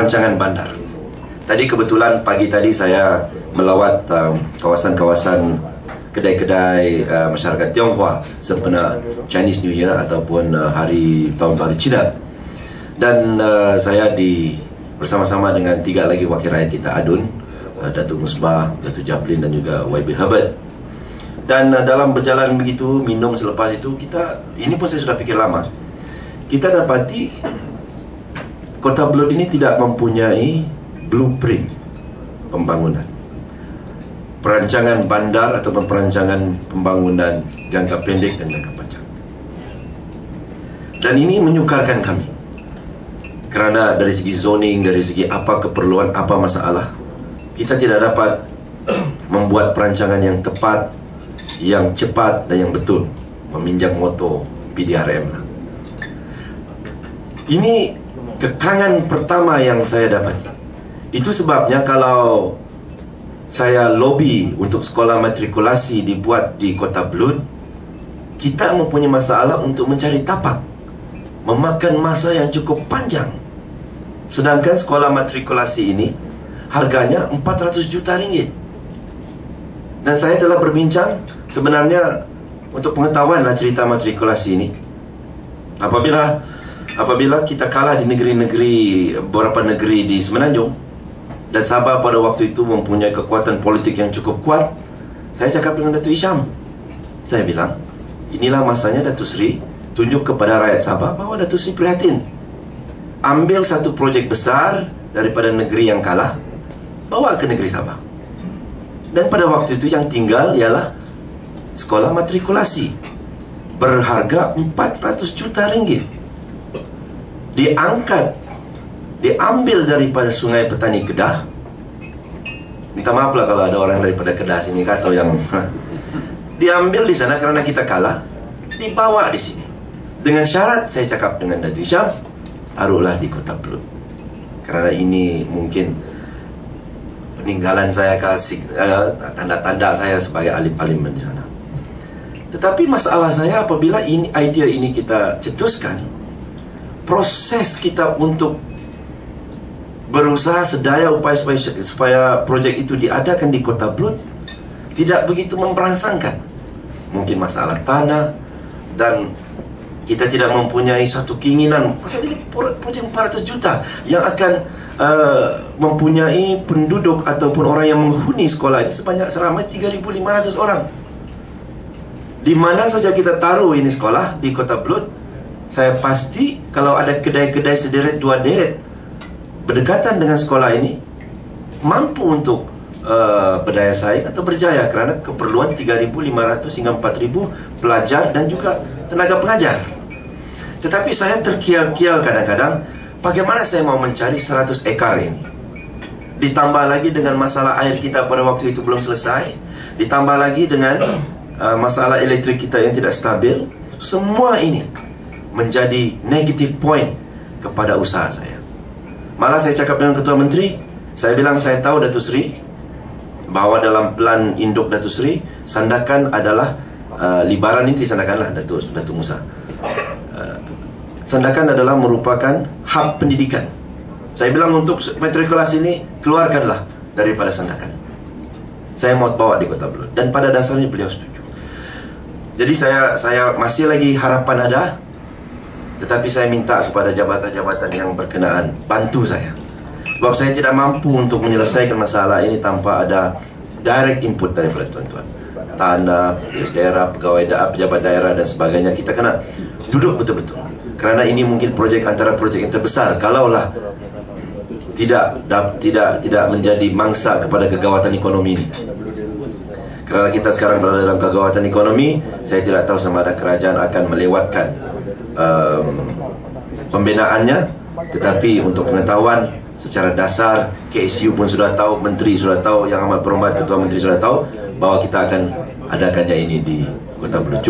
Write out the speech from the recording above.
perancangan bandar. Tadi kebetulan pagi tadi saya melawat kawasan-kawasan kedai-kedai masyarakat Tionghoa sempena Chinese New Year ataupun hari Tahun Baru Cina. Dan saya bersama-sama dengan 3 lagi wakil rakyat kita, Adun, Datuk Musbah, Datuk Jablin dan juga YB Herbert. Dan dalam berjalan begitu, minum selepas itu, ini pun saya sudah fikir lama, kita dapati Kota Belud ini tidak mempunyai blueprint pembangunan, perancangan bandar ataupun perancangan pembangunan jangka pendek dan jangka panjang. Dan ini menyukarkan kami, kerana dari segi zoning, dari segi apa keperluan, apa masalah, kita tidak dapat membuat perancangan yang tepat, yang cepat dan yang betul, meminjam moto PDRM lah. Ini kekangan pertama yang saya dapat. Itu sebabnya kalau saya lobby untuk sekolah matrikulasi dibuat di Kota Belud, kita mempunyai masalah untuk mencari tapak, memakan masa yang cukup panjang. Sedangkan sekolah matrikulasi ini harganya 400 juta ringgit. Dan saya telah berbincang, sebenarnya untuk pengetahuan lah cerita matrikulasi ini. Apabila kita kalah di negeri-negeri, beberapa negeri di Semenanjung, dan Sabah pada waktu itu mempunyai kekuatan politik yang cukup kuat, saya cakap dengan Datuk Isham. Saya bilang, inilah masanya Datuk Seri tunjuk kepada rakyat Sabah bahawa Datuk Seri prihatin. Ambil satu projek besar daripada negeri yang kalah, bawa ke negeri Sabah. Dan pada waktu itu yang tinggal ialah sekolah matrikulasi berharga 400 juta ringgit. Diambil daripada Sungai Petani Kedah. Minta maaf lah kalau ada orang daripada Kedah sini atau yang diambil di sana kerana kita kalah, dibawa di sini. Dengan syarat, saya cakap dengan Datuk Isham, taruhlah di Kota Belud. Kerana ini mungkin peninggalan saya, kasih tanda-tanda saya sebagai ahli parlimen di sana. Tetapi masalah saya apabila idea ini kita cetuskan, proses kita untuk berusaha sedaya upaya supaya projek itu diadakan di Kota Belud tidak begitu memperangsangkan. Mungkin masalah tanah, dan kita tidak mempunyai satu keinginan. Pasal ini projek 400 juta yang akan mempunyai penduduk ataupun orang yang menghuni sekolah ini sebanyak seramai 3,500 orang. Di mana saja kita taruh ini sekolah di Kota Belud, saya pasti kalau ada kedai-kedai sederet 2 deret berdekatan dengan sekolah ini, mampu untuk berdaya saing atau berjaya kerana keperluan 3,500 hingga 4,000 pelajar dan juga tenaga pengajar. Tetapi saya terkial-kial kadang-kadang, bagaimana saya mau mencari 100 ekar ini? Ditambah lagi dengan masalah air kita pada waktu itu belum selesai, ditambah lagi dengan masalah elektrik kita yang tidak stabil. Semua ini menjadi negative point kepada usaha saya. Malah saya cakap dengan Ketua Menteri, saya bilang saya tahu Datuk Seri bahawa dalam plan induk Datuk Seri, Sandakan adalah libaran ini disandakanlah Datuk Musa. Sandakan adalah merupakan hub pendidikan. Saya bilang untuk matrikulasi ini, keluarkanlah daripada Sandakan. Saya mau bawa di Kota Belud. Dan pada dasarnya beliau setuju. Jadi saya masih lagi harapan ada, tetapi saya minta kepada jabatan-jabatan yang berkenaan bantu saya. Sebab saya tidak mampu untuk menyelesaikan masalah ini tanpa ada direct input daripada tuan-tuan. Tanah, daerah, pegawai daerah, pejabat daerah dan sebagainya. Kita kena duduk betul-betul. Kerana ini mungkin projek antara projek yang terbesar. Kalaulah tidak menjadi mangsa kepada kegawatan ekonomi ini. Kerana kita sekarang berada dalam kegawatan ekonomi, saya tidak tahu sama ada kerajaan akan melewatkan pembinaannya. Tetapi untuk pengetahuan secara dasar, KSU pun sudah tahu, Menteri sudah tahu, Yang Amat Berhormat Ketua Menteri sudah tahu bahawa kita akan adakannya ini di Kota Belud.